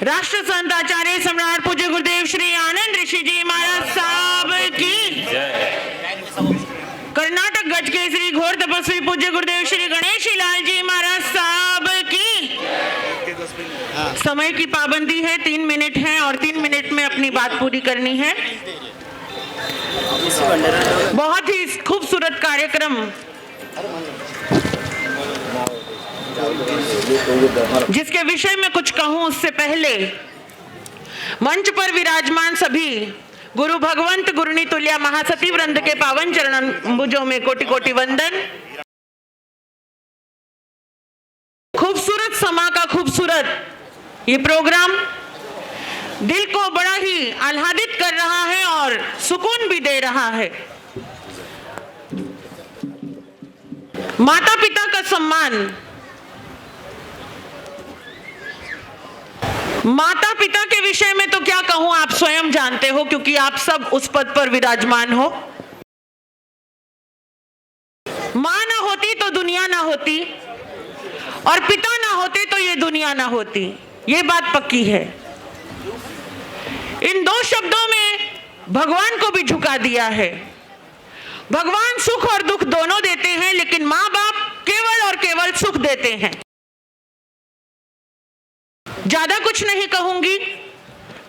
राष्ट्र संत आचार्य सम्राट पूज्य गुरुदेव श्री आनंद ऋषि जी महाराज साहब की कर्नाटक गज के श्री घोर तपस्वी पूज्य गुरुदेव श्री गणेश लाल जी महाराज साहब की। समय की पाबंदी है, 3 मिनट है और 3 मिनट में अपनी बात पूरी करनी है। बहुत ही खूबसूरत कार्यक्रम जिसके विषय में कुछ कहूं उससे पहले मंच पर विराजमान सभी गुरु भगवंत गुरुनी तुल्य महासती वृंद के पावन चरण भुजों में कोटि कोटि वंदन। खूबसूरत समा का खूबसूरत ये प्रोग्राम दिल को बड़ा ही आह्लादित कर रहा है और सुकून भी दे रहा है। माता पिता का सम्मान, माता पिता के विषय में तो क्या कहूं, आप स्वयं जानते हो क्योंकि आप सब उस पद पर विराजमान हो। मां ना होती तो दुनिया ना होती और पिता ना होते तो ये दुनिया ना होती, ये बात पक्की है। इन 2 शब्दों में भगवान को भी झुका दिया है। भगवान सुख और दुख दोनों देते हैं लेकिन मां बाप केवल और केवल सुख देते हैं। ज्यादा कुछ नहीं कहूंगी,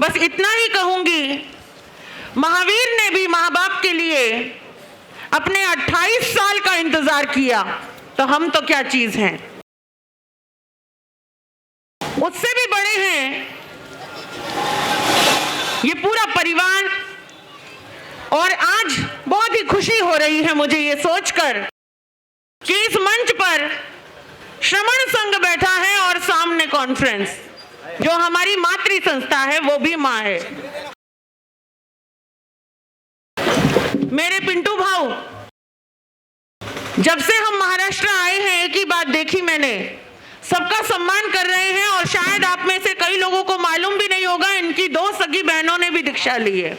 बस इतना ही कहूंगी, महावीर ने भी मां बाप के लिए अपने 28 साल का इंतजार किया, तो हम तो क्या चीज हैं, उससे भी बड़े हैं ये पूरा परिवार। और आज बहुत ही खुशी हो रही है मुझे ये सोचकर कि इस मंच पर श्रमण संघ बैठा है और सामने कॉन्फ्रेंस, जो हमारी मातृ संस्था है, वो भी मां है। मेरे पिंटू भाऊ, जब से हम महाराष्ट्र आए हैं एक ही बात देखी मैंने, सबका सम्मान कर रहे हैं और शायद आप में से कई लोगों को मालूम भी नहीं होगा, इनकी 2 सगी बहनों ने भी दीक्षा ली है।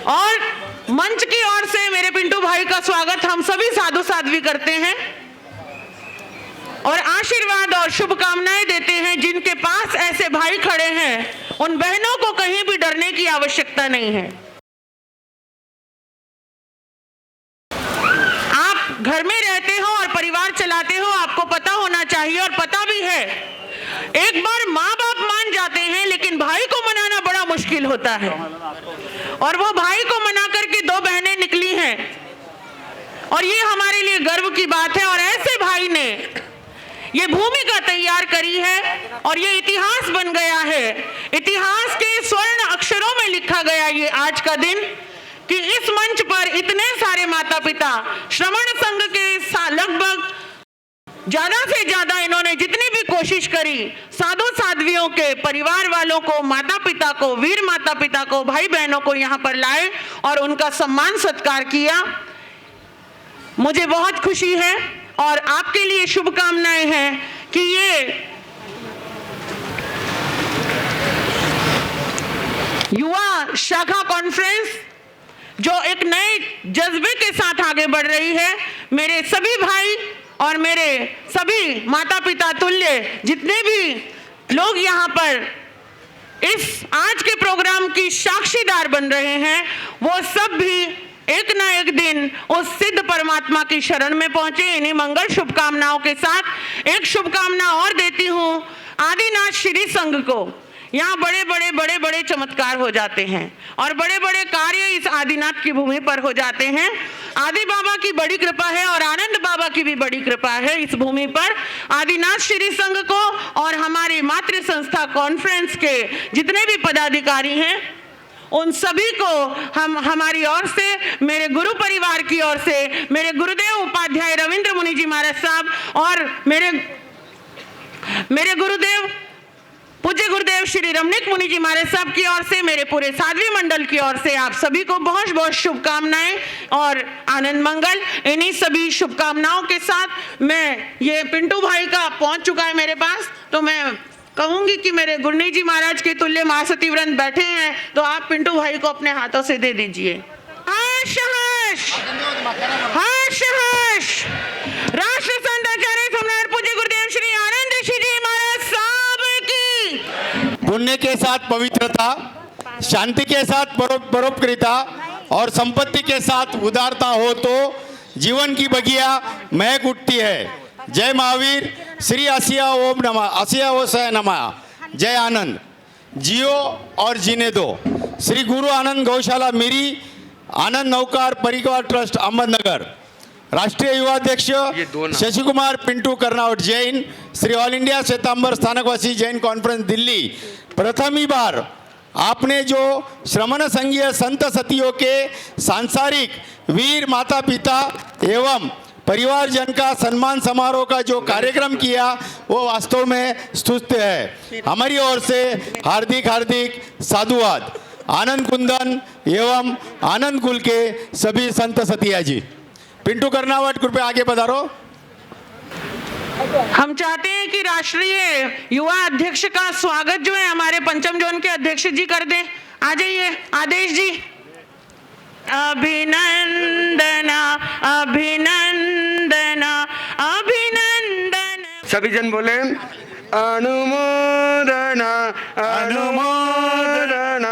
और मंच की ओर से मेरे पिंटू भाई का स्वागत हम सभी साधु साध्वी करते हैं और आशीर्वाद और शुभकामनाएं देते हैं। जिनके पास ऐसे भाई खड़े हैं उन बहनों को कहीं भी डरने की आवश्यकता नहीं है। आप घर में रहते हो और परिवार चलाते हो, आपको पता होना चाहिए और पता भी है, एक बार माँ बाप मान जाते हैं लेकिन भाई को मनाना बड़ा मुश्किल होता है। और वो भाई को मना करके 2 बहनें निकली हैं और ये हमारे लिए गर्व की बात है। और ऐसे भाई ने ये भूमिका तैयार करी है और ये इतिहास बन गया है। इतिहास के स्वर्ण अक्षरों में लिखा गया ये आज का दिन कि इस मंच पर इतने सारे माता पिता, श्रमण संघ के लगभग ज्यादा से ज्यादा इन्होंने जितनी भी कोशिश करी, साधु साध्वियों के परिवार वालों को, माता पिता को, वीर माता पिता को, भाई बहनों को यहाँ पर लाए और उनका सम्मान सत्कार किया। मुझे बहुत खुशी है और आपके लिए शुभकामनाएं हैं कि ये युवा शाखा कॉन्फ्रेंस जो एक नए जज्बे के साथ आगे बढ़ रही है, मेरे सभी भाई और मेरे सभी माता पिता तुल्य जितने भी लोग यहाँ पर इस आज के प्रोग्राम की साक्षीदार बन रहे हैं, वो सब भी एक ना एक दिन उस सिद्ध परमात्मा की शरण में पहुंचे। इन्हीं मंगल शुभकामनाओं के साथ एक शुभकामना और देती हूँ आदिनाथ श्री संघ को। यहाँ बड़े बड़े चमत्कार हो जाते हैं और बड़े बड़े कार्य इस आदिनाथ की भूमि पर हो जाते हैं। आदि बाबा की बड़ी कृपा है और आनंद बाबा की भी बड़ी कृपा है इस भूमि पर। आदिनाथ श्री संघ को और हमारी मातृ संस्था कॉन्फ्रेंस के जितने भी पदाधिकारी हैं उन सभी को हम हमारी ओर से, मेरे गुरु परिवार की ओर से, मेरे गुरुदेव उपाध्याय रविंद्र मुनि जी महाराज साहब और मेरे गुरुदेव पूज्य गुरुदेव श्री रमणीक मुनि जी महाराज साहब की ओर से, मेरे पूरे साध्वी मंडल की ओर से आप सभी को बहुत बहुत शुभकामनाएं और आनंद मंगल। इन्हीं सभी शुभकामनाओं के साथ मैं ये पिंटू भाई का पहुंच चुका है मेरे पास, तो मैं कहूंगी कि मेरे गुरनी जी महाराज के तुल्य महासती वृंद बैठे हैं, तो आप पिंटू भाई को अपने हाथों से दे दीजिए। हर्ष हर्ष हर्ष हर्ष। राष्ट्र संत आचार्य सम्राट पूज्य गुरुदेव श्री आनंद पुण्य के साथ पवित्रता, शांति के साथ परोपकारिता और संपत्ति के साथ उदारता हो तो जीवन की बगिया महक उठती है। जय महावीर। श्री आसिया ओम नमः, आसिया ओसाय नमः। जय आनंद। जियो और जीने दो। श्री गुरु आनंद गौशाला मिरी, आनंद नौकार परिवार ट्रस्ट अहमदनगर। राष्ट्रीय युवा अध्यक्ष Shashi Kumar Pintu Karnawat Jain, Shri all India Shwetambar Sthanakvasi Jain conference Delhi. प्रथम ही बार आपने जो श्रमण संघीय संत सतियों के सांसारिक वीर माता पिता एवं परिवारजन का सम्मान समारोह का जो कार्यक्रम किया वो वास्तव में स्तुत्य है। हमारी ओर से हार्दिक हार्दिक साधुवाद। आनंद कुंदन एवं आनंद कुल के सभी संत सतिया जी। पिंटू कर्नावट कृपया आगे पधारो। हम चाहते हैं कि राष्ट्रीय युवा अध्यक्ष का स्वागत जो है हमारे पंचम जोन के अध्यक्ष जी कर दें। आ जाइए आदेश जी। अभिनंदन अभिनंदन अभिनंदन। सभी जन बोले अनुमोदन अनुमोदन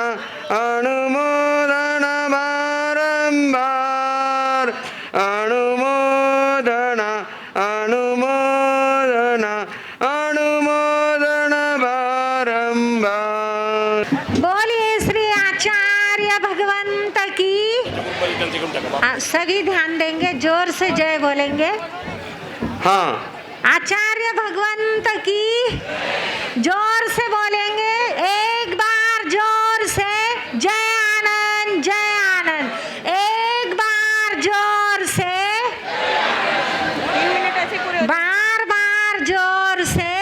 अनुमोदन बारंबार अनुमोदन अनुमोदन अनुमोदन बारंबार। बोलिए श्री आचार्य भगवंत की। सभी ध्यान देंगे, जोर से जय बोलेंगे। हाँ, आचार्य भगवंत की। जोर से बोलेंगे एक बार, जोर से जय आनंद जय आनंद। एक बार जोर से, बार बार जोर से।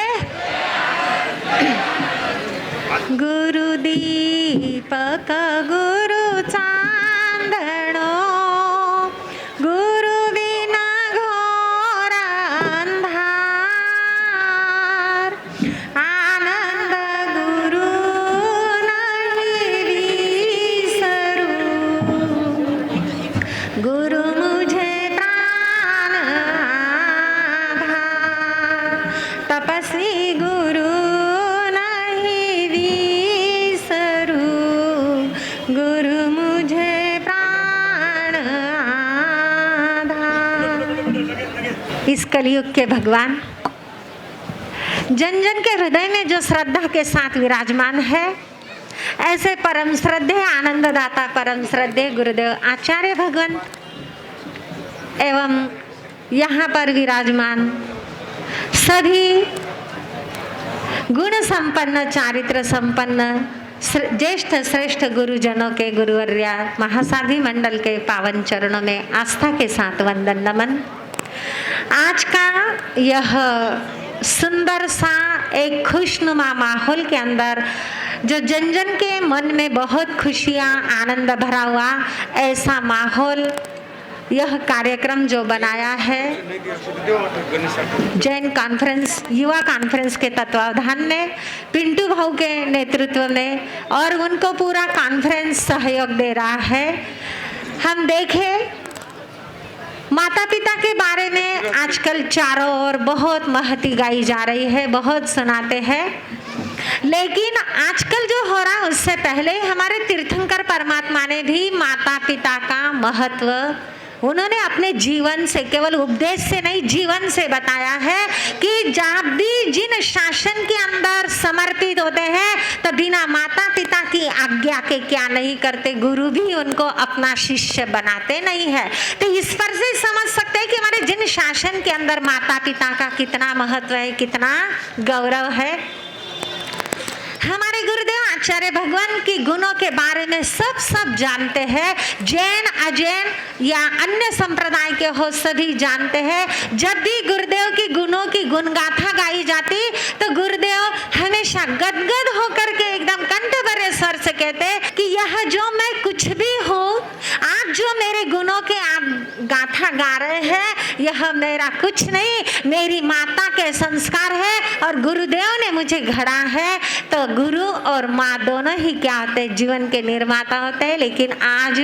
गुरु दीपक गुरु चांदणो, गुरु बिना घोर अंधार। आनंद गुरु नहीं विसरू, गुरु मुझे प्राण आधार। तपस्वी गुरु नहीं विसरू, गुरु मुझे प्राण आधार। इस कलयुग के भगवान जन जन के हृदय में जो श्रद्धा के साथ विराजमान है, ऐसे परम श्रद्धे आनंददाता परम श्रद्धे गुरुदेव आचार्य भगवान एवं यहाँ पर विराजमान सभी गुण संपन्न चारित्र संपन्न ज्येष्ठ श्रेष्ठ गुरुजनों के गुरुवर्या महासाधी मंडल के पावन चरणों में आस्था के साथ वंदन नमन। आज का यह सुंदर सा एक खुशनुमा माहौल के अंदर जो जन जन के मन में बहुत खुशियाँ आनंद भरा हुआ ऐसा माहौल यह कार्यक्रम जो बनाया है जैन कॉन्फ्रेंस युवा कॉन्फ्रेंस के तत्वावधान में पिंटू भाऊ के नेतृत्व में और उनको पूरा कॉन्फ्रेंस सहयोग दे रहा है। हम देखें माता पिता के बारे में आजकल चारों ओर बहुत महती गाई जा रही है, बहुत सुनाते हैं, लेकिन आजकल जो हो रहा है उससे पहले हमारे तीर्थंकर परमात्मा ने भी माता पिता का महत्व उन्होंने अपने जीवन से, केवल उपदेश से नहीं जीवन से बताया है कि जब भी जिन शासन के अंदर समर्पित होते हैं तो बिना माता पिता की आज्ञा के क्या नहीं करते, गुरु भी उनको अपना शिष्य बनाते नहीं है। तो इस पर से समझ सकते हैं कि हमारे जिन शासन के अंदर माता पिता का कितना महत्व है, कितना गौरव है। हमारे गुरुदेव आचार्य भगवान की गुणों के बारे में सब जानते हैं, जैन अजैन या अन्य संप्रदाय के हो सभी जानते हैं। जब भी गुरुदेव की गुणों की गुणगाथा गाई जाती तो गुरुदेव हमेशा गदगद होकर के एकदम कंठ भरे स्वर से कहते कि यह जो मैं कुछ भी हूँ, आप जो मेरे गुणों के आप गाथा गा रहे हैं, यह मेरा कुछ नहीं, मेरी माता के संस्कार है और गुरुदेव ने मुझे गढ़ा है। तो गुरु और माँ दोनों ही क्या होते हैं, जीवन के निर्माता होते हैं। लेकिन आज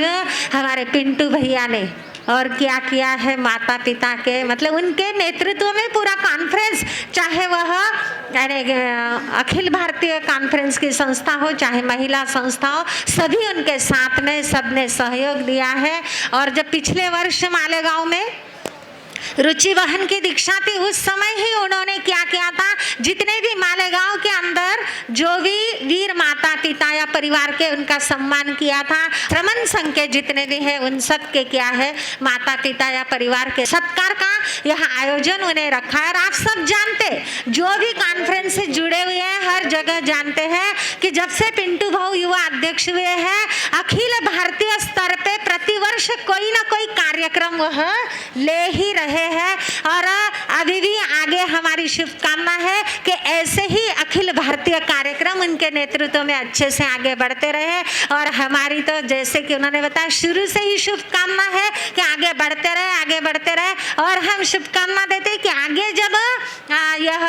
हमारे पिंटू भैया ने और क्या किया है माता पिता के मतलब उनके नेतृत्व में पूरा कॉन्फ्रेंस, चाहे वह अखिल भारतीय कॉन्फ्रेंस की संस्था हो चाहे महिला संस्था हो, सभी उनके साथ में सबने सहयोग दिया है। और जब पिछले वर्ष मालेगांव में रुचि बहन की दीक्षा थी उस समय ही उन्होंने क्या किया था, जितने भी मालेगांव के अंदर जो भी वीर माता पिता या परिवार के उनका सम्मान किया था, श्रमण संघ के जितने भी है उन सब के क्या है माता पिता या परिवार के सत्कार का यह आयोजन उन्हें रखा है। और आप सब जानते जो भी कॉन्फ्रेंस से जुड़े हुए हैं हर जगह जानते हैं कि जब से पिंटू भाऊ युवा अध्यक्ष हुए हैं अखिल भारतीय स्तर पे प्रतिवर्ष कोई ना कोई कार्यक्रम वह ले ही रहे हैं। और अभी भी आगे हमारी शुभकामना है कि ऐसे ही अखिल भारतीय कार्यक्रम उनके नेतृत्व में अच्छे से आगे बढ़ते रहे। और हमारी तो जैसे कि उन्होंने बताया शुरू से ही शुभकामना है कि आगे बढ़ते रहे आगे बढ़ते रहे। और हम शुभकामना देते हैं कि आगे जब यह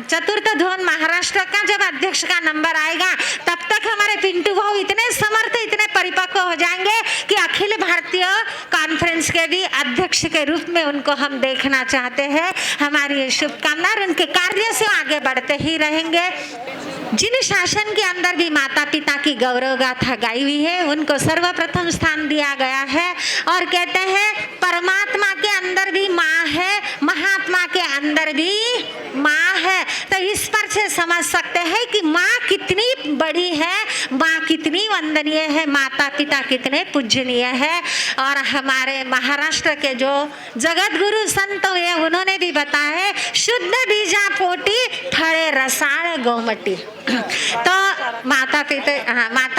चतुर्थ धोन महाराष्ट्र का जब अध्यक्ष का नंबर आएगा तब तक हमारे पिंटू भाऊ इतने समर्थ इतने परिपक्व हो जाएंगे कि अखिल भारतीय कॉन्फ्रेंस के भी अध्यक्ष के रूप में उनको हम देखना चाहते हैं। हमारी ये शुभकामना और उनके कार्य से आगे बढ़ते ही रहेंगे। जिन शासन के अंदर भी माता पिता की गौरव गाथा गाई हुई है उनको सर्वप्रथम स्थान दिया गया है। और कहते हैं परमात्मा के अंदर भी माँ है, महात्मा के अंदर भी माँ है। तो इस पर से समझ सकते हैं कि माँ कितनी बड़ी है, माँ कितनी वंदनीय है, माता पिता कितने पूजनीय है। और हमारे महाराष्ट्र के जो जगत गुरु संत हुए उन्होंने भी बताया है शुद्ध बीजा पोटी फड़े रसाळ गौमटी। तो माता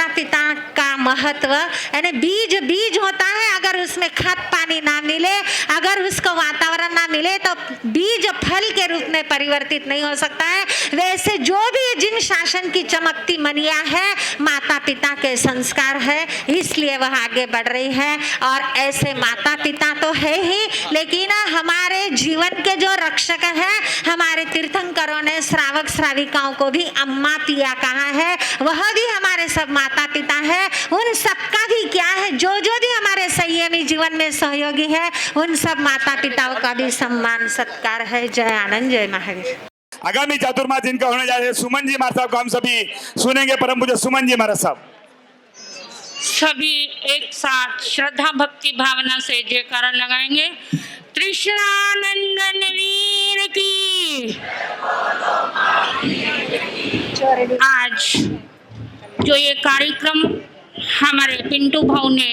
पिता का महत्व यानी बीज होता है, अगर उसमें खाद पानी ना मिले अगर उसको वातावरण ना मिले तो बीज फल के रूप में परिवर्तित नहीं हो सकता है। वैसे जो भी जिन शासन की चमकती मनिया है माता पिता के संस्कार है, इसलिए वह आगे बढ़ रही है। और ऐसे माता पिता तो है ही लेकिन हमारे जीवन के जो रक्षक है हमारे तीर्थंकरों ने श्रावक श्राविकाओं को भी अम्मा पिया कहा है, वह भी हमारे सब माता पिता है। उन सबका भी क्या है जो भी हमारे संयमी जीवन में सहयोगी है उन सब माता पिताओं का भी सम्मान सत्कार है। जय आनंद जय महावीर। आगामी चातुर्मास जिनका होने जा रहे हैं सुमन जी महाराज साहब को हम सभी सुनेंगे। परम पूज्य सुमन जी महाराज साहब सभी एक साथ श्रद्धा भक्ति भावना से जयकारा लगाएंगे। कृष्णानंदन वीर की। आज जो ये कार्यक्रम हमारे पिंटू भाऊ ने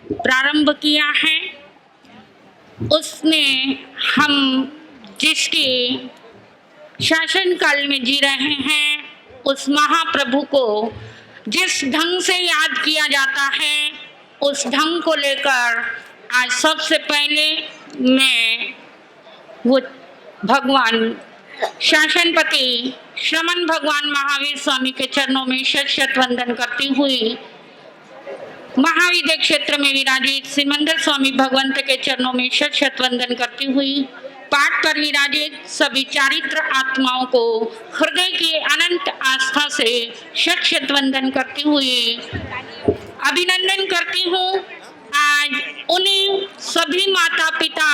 प्रारंभ किया है उसमें हम जिसके शासन काल में जी रहे हैं उस महाप्रभु को जिस ढंग से याद किया जाता है उस ढंग को लेकर आज सबसे पहले मैं वो भगवान शासनपति श्रमण भगवान महावीर स्वामी के चरणों में शत शत वंदन करती हुई महाविद्या क्षेत्र में विराजित सिमंदर स्वामी भगवंत के चरणों में शत शत वंदन करती हुई पाठ पर विराजित सभी चारित्र आत्माओं को हृदय की अनंत आस्था से शत शत वंदन करती हुई अभिनंदन करती हूँ आज उन्हीं सभी माता पिता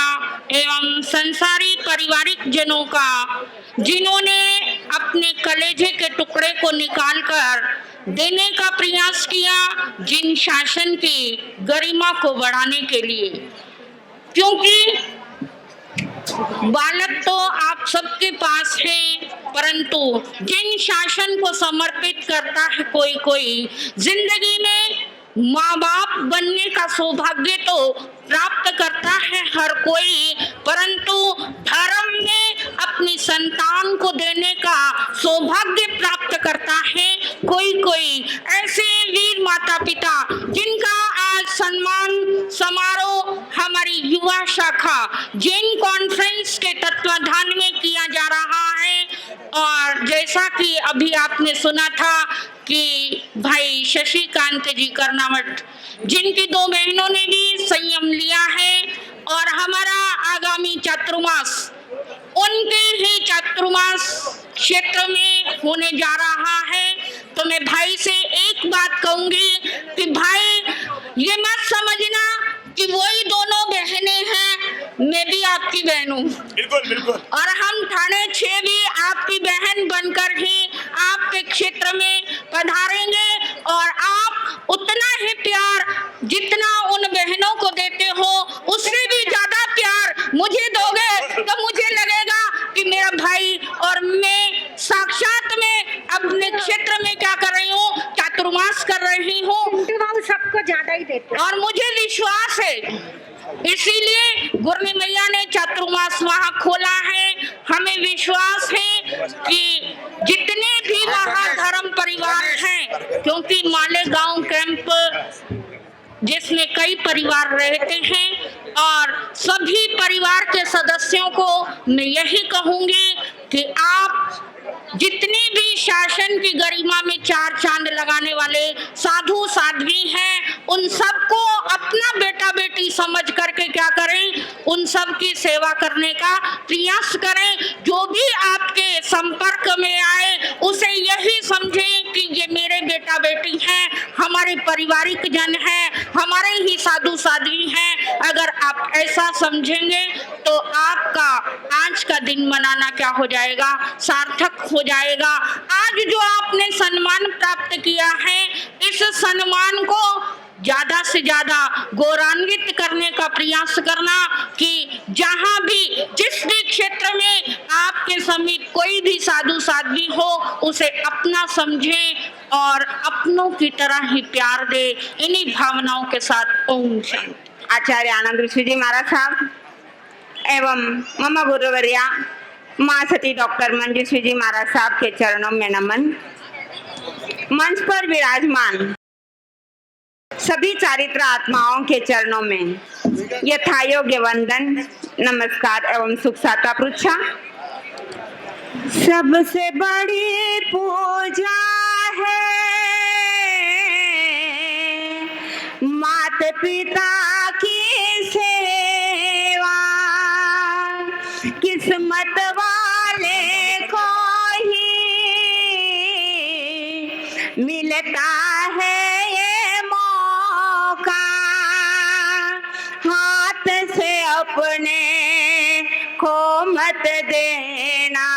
एवं संसारी पारिवारिक जनों का जिन्होंने अपने कलेजे के टुकड़े को निकालकर देने का प्रयास किया जिन शासन की गरिमा को बढ़ाने के लिए। क्योंकि बालक तो आप सबके पास है परंतु जिन शासन को समर्पित करता है कोई जिंदगी में माँ बाप बनने का सौभाग्य तो प्राप्त करता है हर कोई, परंतु धर्म में अपनी संतान को देने का सौभाग्य प्राप्त करता है कोई। ऐसे वीर माता पिता जिनका आज सम्मान समारोह हमारी युवा शाखा जैन कॉन्फ्रेंस के तत्वाधान में किया जा रहा है। और जैसा कि अभी आपने सुना था कि भाई शशिकांत जी कर्नावट जिनकी 2 बहनों ने भी संयम लिया है और हमारा आगामी चातुर्मास उनके ही चातुर्मास क्षेत्र में होने जा रहा है। तो मैं भाई से एक बात कहूंगी कि भाई ये मत समझना कि वही दोनों बहनें हैं, मैं भी आपकी बहन हूँ बिल्कुल बिल्कुल। और हम थाने 6 भी आपकी बहन बनकर ही आपके क्षेत्र में पधारेंगे और आप उतना ही प्यार जितना उन बहनों को देते हो उससे भी ज्यादा प्यार मुझे दोगे तो मुझे लगेगा कि मेरा भाई और मैं साक्षात में अपने क्षेत्र में क्या कर रही हूँ, चातुर्मास कर रही हूँ पिंटू भाऊ सबको ज्यादा ही देते हैं। और मुझे विश्वास है, इसीलिए गुरनी मैया ने चातुर्मास वहाँ खोला है। हमें विश्वास है कि जितने भी वहाँ धर्म परिवार हैं, क्योंकि मालेगांव कैंप जिसमें कई परिवार रहते हैं और सभी परिवार के सदस्यों को मैं यही कहूंगी कि आप जितने भी शासन की गरिमा में चार चांद लगाने वाले साधु साध्वी हैं, उन सबको अपना बेटा बेटी समझ करके क्या करें, उन सब की सेवा करने का प्रयास करें। जो भी आपके संपर्क में आए उसे यही समझें कि ये मेरे बेटा बेटी हैं, हमारे पारिवारिक जन हैं, हमारे ही साधु साध्वी हैं। अगर आप ऐसा समझेंगे तो आपका आज का दिन मनाना क्या हो जाएगा, सार्थक हो जाएगा। आज जो आपने सम्मान प्राप्त किया है, इस सम्मान को ज्यादा से ज्यादा गौरवान्वित करने का प्रयास करना कि जहां भी जिस भी क्षेत्र में आपके समीप कोई भी साधु साध्वी हो उसे अपना समझें और अपनों की तरह ही प्यार दे। इन्हीं भावनाओं के साथ ओम शांति। आचार्य आनंद ऋषि जी महाराज साहब एवं मम गुरुवर्या माँ सती डॉक्टर मंजूश्री जी महाराज साहब के चरणों में नमन। मंच पर विराजमान सभी चारित्र आत्माओं के चरणों में यथायोग्य वंदन, नमस्कार एवं सुख साता पृच्छा। सबसे बड़ी पूजा है माता पिता की सेवा, किस्मत वाले को ही मिलता है ये मौका, हाथ से अपने को मत देना,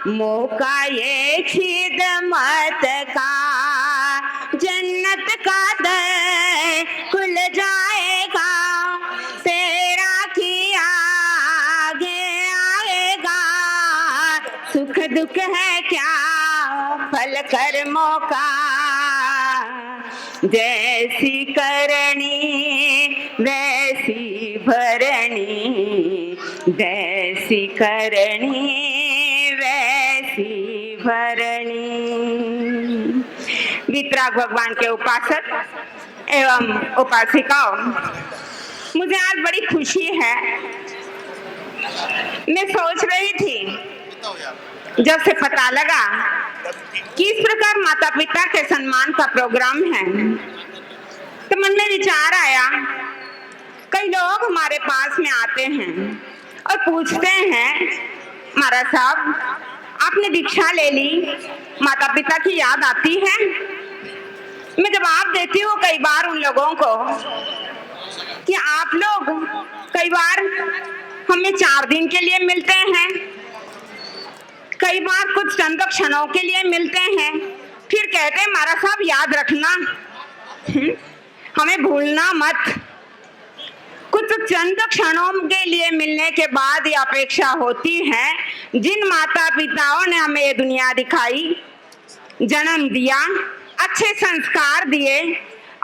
मौका ये खिदमत का, जन्नत का दर खुल जाएगा, तेरा किया आगे आएगा, सुख दुख है क्या फल कर मौका, जैसी करनी वैसी भरनी, जैसी करनी वैसी भरनी। वितराग भगवान के उपासक एवं उपासिकाओं, मुझे आज बड़ी खुशी है। मैं सोच रही थी जब से पता लगा कि इस प्रकार माता पिता के सम्मान का प्रोग्राम है, तो मन में विचार आया, कई लोग हमारे पास में आते हैं और पूछते हैं, महाराज साहब आपने दीक्षा ले ली, माता पिता की याद आती है? मैं जवाब देती हूँ कई बार उन लोगों को कि आप लोग कई बार हमें 4 दिन के लिए मिलते हैं, कई बार कुछ चंद क्षणों के लिए मिलते हैं, फिर कहते हैं महाराज साहब याद रखना, हमें भूलना मत। कुछ चंद क्षणों के लिए मिलने के बाद ये अपेक्षा होती है, जिन माता पिताओं ने हमें ये दुनिया दिखाई, जन्म दिया, अच्छे संस्कार दिए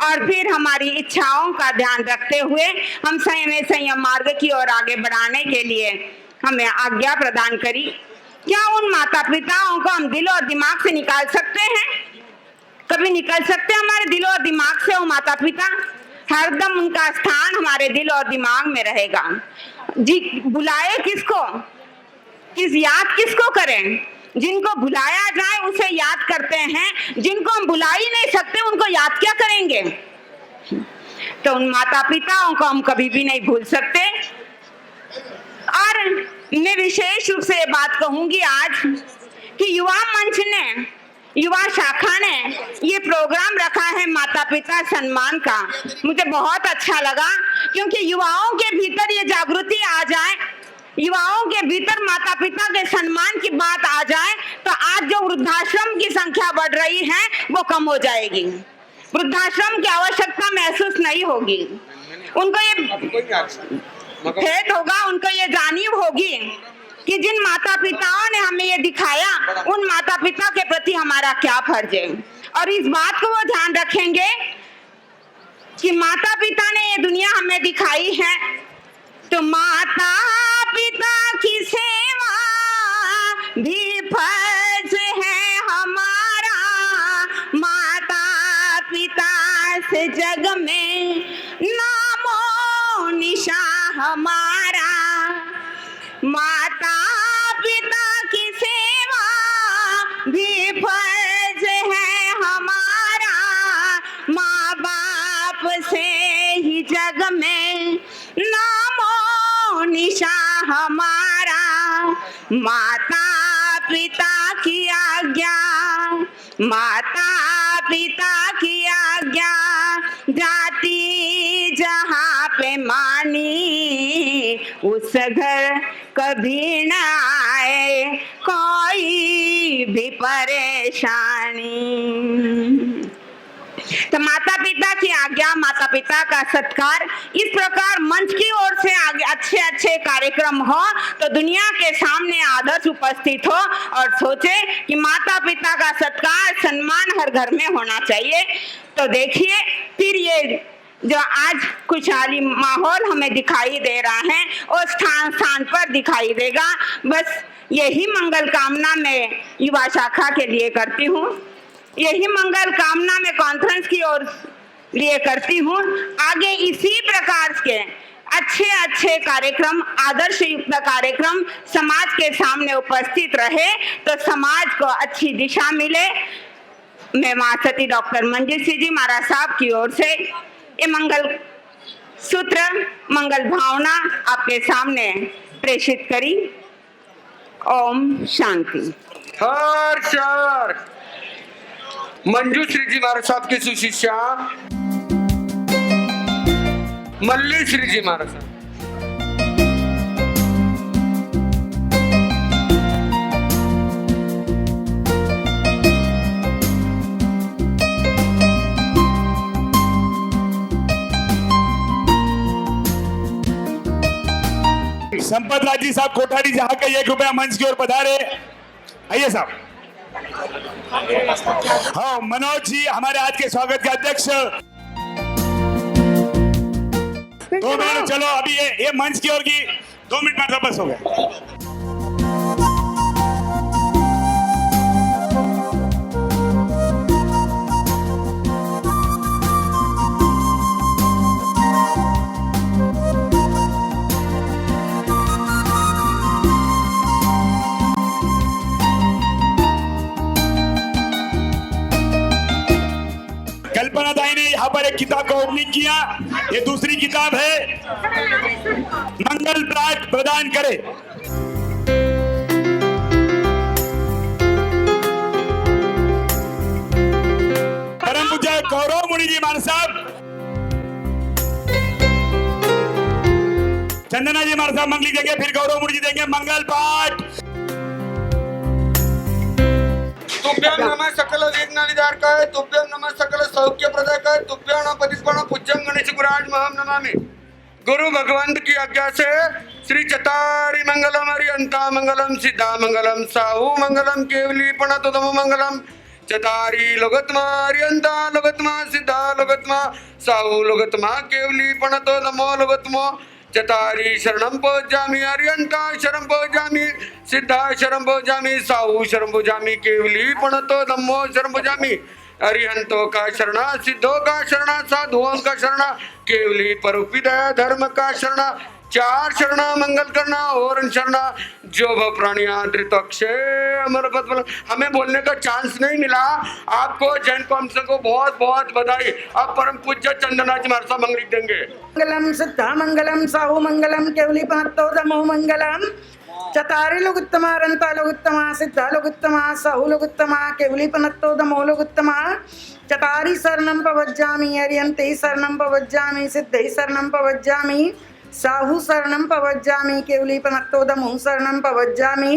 और फिर हमारी इच्छाओं का ध्यान रखते हुए हम संयम मार्ग की ओर आगे बढ़ाने के लिए हमें आज्ञा प्रदान करी, क्या उन माता पिताओं को हम दिल और दिमाग से निकाल सकते हैं? कभी निकल सकते हैं हमारे दिल और दिमाग से वो माता पिता? हरदम उनका स्थान हमारे दिल और दिमाग में रहेगा। जी बुलाए किसको, याद किसको करें? जिनको बुलाया जाए उसे याद करते हैं, जिनको हम बुला ही नहीं सकते उनको याद क्या करेंगे? तो उन माता पिताओं को हम कभी भी नहीं भूल सकते। और मैं विशेष रूप से ये बात कहूंगी आज कि युवा मंच ने युवा शाखा ने ये प्रोग्राम रखा है माता पिता सम्मान का, मुझे बहुत अच्छा लगा, क्योंकि युवाओं के भीतर ये जागृति आ जाए, युवाओं के भीतर माता पिता के सम्मान की बात आ जाए, तो आज जो वृद्धाश्रम की संख्या बढ़ रही है वो कम हो जाएगी। वृद्धाश्रम की आवश्यकता महसूस नहीं होगी, उनको ये भेद होगा, उनको ये जानीव होगी कि जिन माता पिताओं ने हमें ये दिखाया, उन माता पिता के प्रति हमारा क्या फर्ज है, और इस बात को वो ध्यान रखेंगे कि माता पिता ने ये दुनिया हमें दिखाई है, तो माता पिता की सेवा भी फर्ज है हमारा। माता पिता से जग में नामो निशा हमारा। माता पिता की सेवा भी फर्ज है हमारा। माँ बाप से ही जग में नामो निशा हमारा। माता पिता की आज्ञा, माता पिता की आज्ञा जाती जहाँ पे मानी, उस घर कभी न आए कोई भी परेशानी। तो माता पिता की आज्ञा, माता पिता का सत्कार, इस प्रकार मंच की ओर से आगे अच्छे अच्छे कार्यक्रम हो तो दुनिया के सामने आदर्श उपस्थित हो और सोचे कि माता पिता का सत्कार सम्मान हर घर में होना चाहिए। तो देखिए फिर ये जो आज खुशहाली माहौल हमें दिखाई दे रहा है वो स्थान स्थान पर दिखाई देगा। बस यही मंगल कामना मैं युवा शाखा के लिए करती हूँ, यही मंगल कामना मैं कॉन्फ्रेंस की ओर लिए करती हूँ। आगे इसी प्रकार के अच्छे अच्छे कार्यक्रम, आदर्श युक्त कार्यक्रम समाज के सामने उपस्थित रहे तो समाज को अच्छी दिशा मिले। मैं महासती डॉक्टर मंजीत सिंह जी महाराज साहब की ओर से ये मंगल सूत्र, मंगल भावना आपके सामने प्रेषित करी। ओम शांति। हर शहर मंजूश्री जी महाराज साहब की सुशिष्या मल्ली श्री जी महाराज साहब। संपत राज जी साहब कोठारी जहाँ का 1 रुपया मंच की ओर पधारे। आइए साहब। हाँ, मनोज जी हमारे आज के स्वागत के अध्यक्ष। 2 मिनट, चलो अभी ये मंच की ओर की 2 मिनट में बस हो गए। कल्पना दाई ने यहाँ पर एक किताब का ओपनिंग किया। ये दूसरी किताब है मंगल प्राट प्रदान करे। परम पूज्य गौरव मुनि जी महाराज साहब, चंदना जी महाराज साहब मंगली देंगे, फिर गौरव मुनि जी देंगे मंगल पाठ। तुभ्यं नमः सकल विघ्ननिवारकाय, तुभ्यं नमः सकल सौख्य प्रदायकाय, तुभ्यं नमः पतितपावन पूज्यं गणेश गुरुराज महं नमामि। गुरु भगवंत की आज्ञा से श्री चतारी मंगलम हरियंता मंगलम सिद्धा मंगलम साहू मंगलम केवली प्रणतोदम मंगलम। चतारी लोगत्मा हरियंता लोगत्मा सिद्धा लोगत्मा साहू लोगत्मा केवली प्रणतोदमो लोगत्मो। चतारी शरणं पौजामि हरियंता शरणं पौजामि सिद्धा शरणं पौजामि साहू शरणं पौजामि केवली प्रणतो धम्मो शरणं पौजामि। हरिहंतों का शरणा, सिद्धों का शरणा, साधुओं का शरणा, केवली परोपदया धर्म का शरणा। 4 शरणा मंगल करना और शरणा जो भ प्राणिया धृतक्षय अमर पद। हमें बोलने का चांस नहीं मिला। आपको जैन कौंसल को बहुत बहुत बधाई। अब परम पूज्य चंदना जी महाराज साहब मंगल देंगे। मंगलम सिद्धा मंगलम साहू मंगलम केवली पातो दमो मंगलम। चतारी लोगुत्तमा रंता लोगुत्तमा सिद्धा लोगुत्तमा सहु लोगुत्तमा केवलीपनत्तोदमो लोगुत्तमा चतारी शरणं पवज्जामि अर्यन्ते शरणं पवज्जामि सिद्धै शरणं पवज्जामि साहु शरणं पवज्जामि केवलीपनत्तोदमो शरणं पवज्जामि।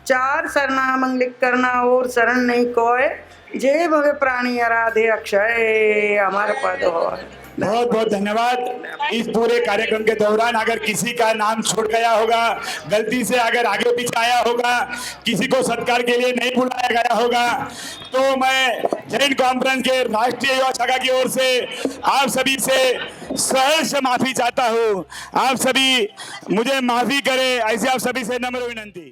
4 शरणामंगलिक करना और शरण नहीं कोय, जय भवे प्राणी आराधे अक्षय अमर पद हो। बहुत बहुत धन्यवाद। इस पूरे कार्यक्रम के दौरान अगर किसी का नाम छूट गया होगा, गलती से अगर आगे पीछे आया होगा, किसी को सत्कार के लिए नहीं बुलाया गया होगा, तो मैं जैन कॉन्फ्रेंस के राष्ट्रीय युवा शाखा की ओर से आप सभी से सहर्ष माफी चाहता हूँ। आप सभी मुझे माफी करें, ऐसे आप सभी से नम्र विनंती।